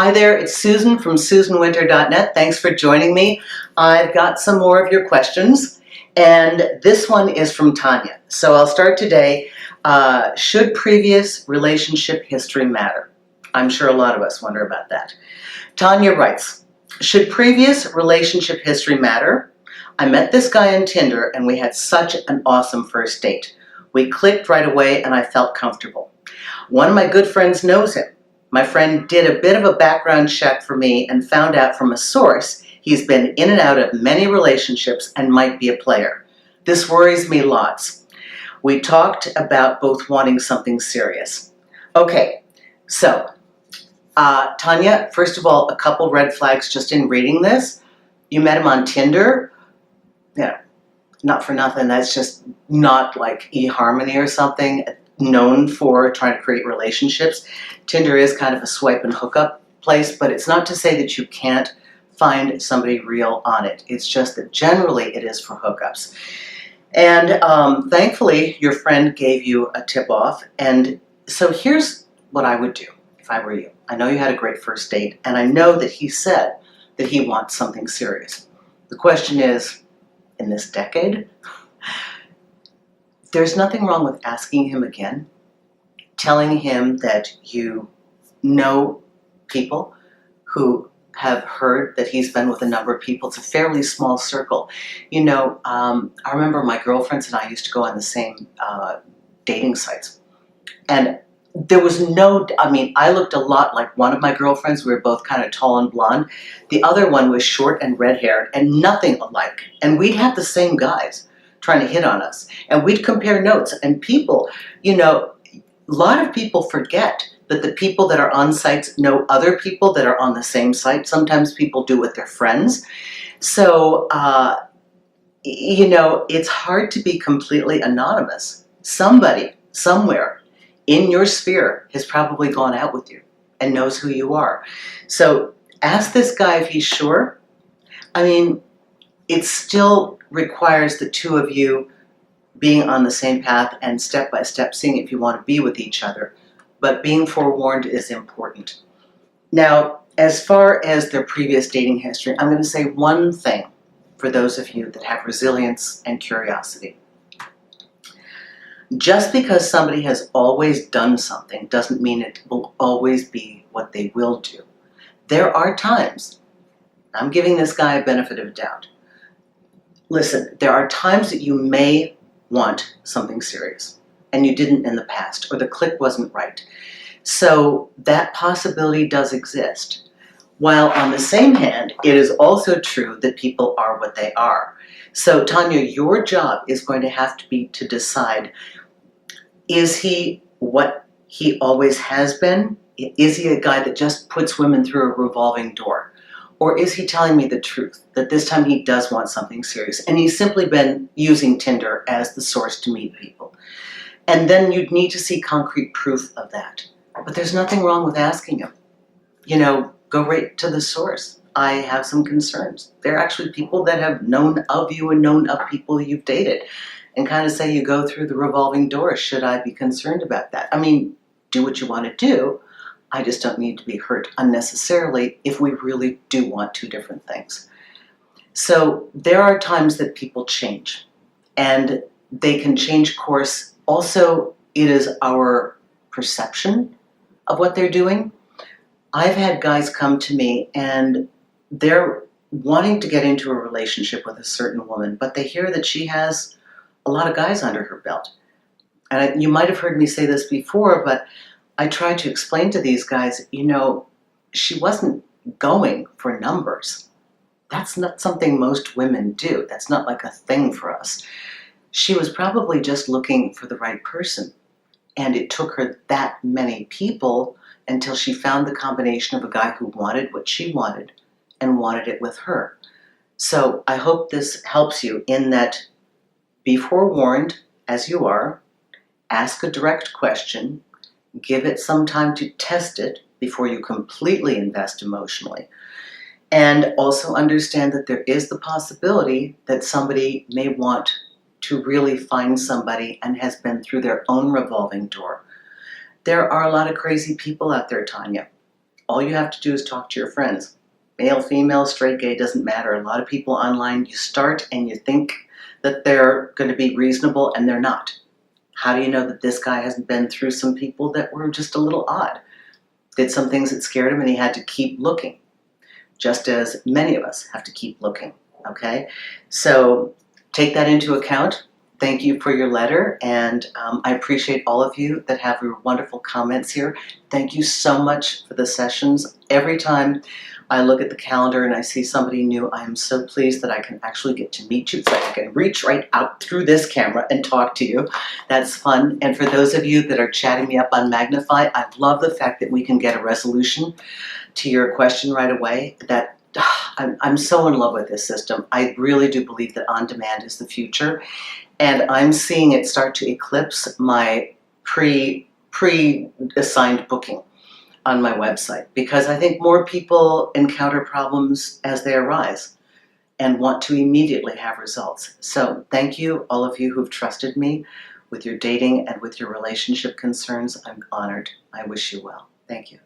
Hi there, it's Susan from SusanWinter.net. Thanks for joining me. I've got some more of your questions, and this one is from Tanya. So I'll start today. Should previous relationship history matter? I'm sure a lot of us wonder about that. Tanya writes, should previous relationship history matter? I met this guy on Tinder and we had such an awesome first date. We clicked right away and I felt comfortable. One of my good friends knows him. My friend did a bit of a background check for me and found out from a source he's been in and out of many relationships and might be a player. This worries me lots. We talked about both wanting something serious. Okay, so Tanya, first of all, a couple red flags just in reading this. You met him on Tinder. Yeah, not for nothing. That's just not like eHarmony or something, known for trying to create relationships. Tinder is kind of a swipe and hookup place, but it's not to say that you can't find somebody real on it. It's just that generally it is for hookups. And thankfully, your friend gave you a tip off. And so here's what I would do if I were you. I know you had a great first date, and I know that he said that he wants something serious. The question is, in this decade, there's nothing wrong with asking him again, telling him that you know people who have heard that he's been with a number of people. It's a fairly small circle. You know, I remember my girlfriends and I used to go on the same dating sites. And there was I looked a lot like one of my girlfriends. We were both kind of tall and blonde. The other one was short and red-haired and nothing alike. And we'd have the same guys trying to hit on us. And we'd compare notes. And people, you know, a lot of people forget that the people that are on sites know other people that are on the same site. Sometimes people do with their friends. So, you know, it's hard to be completely anonymous. Somebody, somewhere in your sphere has probably gone out with you and knows who you are. So ask this guy if he's sure. I mean, it still requires the two of you being on the same path and step by step seeing if you want to be with each other. But being forewarned is important. Now, as far as their previous dating history, I'm going to say one thing for those of you that have resilience and curiosity. Just because somebody has always done something doesn't mean it will always be what they will do. There are times, I'm giving this guy a benefit of the doubt. Listen, there are times that you may want something serious and you didn't in the past, or the click wasn't right. So that possibility does exist. While on the same hand, it is also true that people are what they are. So Tanya, your job is going to have to be to decide, is he what he always has been? Is he a guy that just puts women through a revolving door? Or is he telling me the truth, that this time he does want something serious, and he's simply been using Tinder as the source to meet people? And then you'd need to see concrete proof of that. But there's nothing wrong with asking him. You know, go right to the source. I have some concerns. There are actually people that have known of you and known of people you've dated, and kind of say you go through the revolving door. Should I be concerned about that? I mean, do what you want to do. I just don't need to be hurt unnecessarily if we really do want two different things. So there are times that people change, and they can change course. Also, it is our perception of what they're doing. I've had guys come to me and they're wanting to get into a relationship with a certain woman, but they hear that she has a lot of guys under her belt. And you might have heard me say this before, but I tried to explain to these guys, you know, she wasn't going for numbers. That's not something most women do. That's not like a thing for us. She was probably just looking for the right person. And it took her that many people until she found the combination of a guy who wanted what she wanted and wanted it with her. So I hope this helps you in that, be forewarned as you are, ask a direct question, give it some time to test it before you completely invest emotionally. And also understand that there is the possibility that somebody may want to really find somebody and has been through their own revolving door. There are a lot of crazy people out there, Tanya. All you have to do is talk to your friends. Male, female, straight, gay, doesn't matter. A lot of people online, you start and you think that they're going to be reasonable and they're not. How do you know that this guy hasn't been through some people that were just a little odd? Did some things that scared him and he had to keep looking, just as many of us have to keep looking, okay? So take that into account. Thank you for your letter, and I appreciate all of you that have your wonderful comments here. Thank you so much for the sessions. Every time I look at the calendar and I see somebody new, I am so pleased that I can actually get to meet you. It's like I can reach right out through this camera and talk to you. That's fun. And for those of you that are chatting me up on Magnify, I love the fact that we can get a resolution to your question right away. I'm so in love with this system. I really do believe that on-demand is the future. And I'm seeing it start to eclipse my pre-assigned booking on my website, because I think more people encounter problems as they arise and want to immediately have results. So thank you, all of you who've trusted me with your dating and with your relationship concerns. I'm honored. I wish you well. Thank you.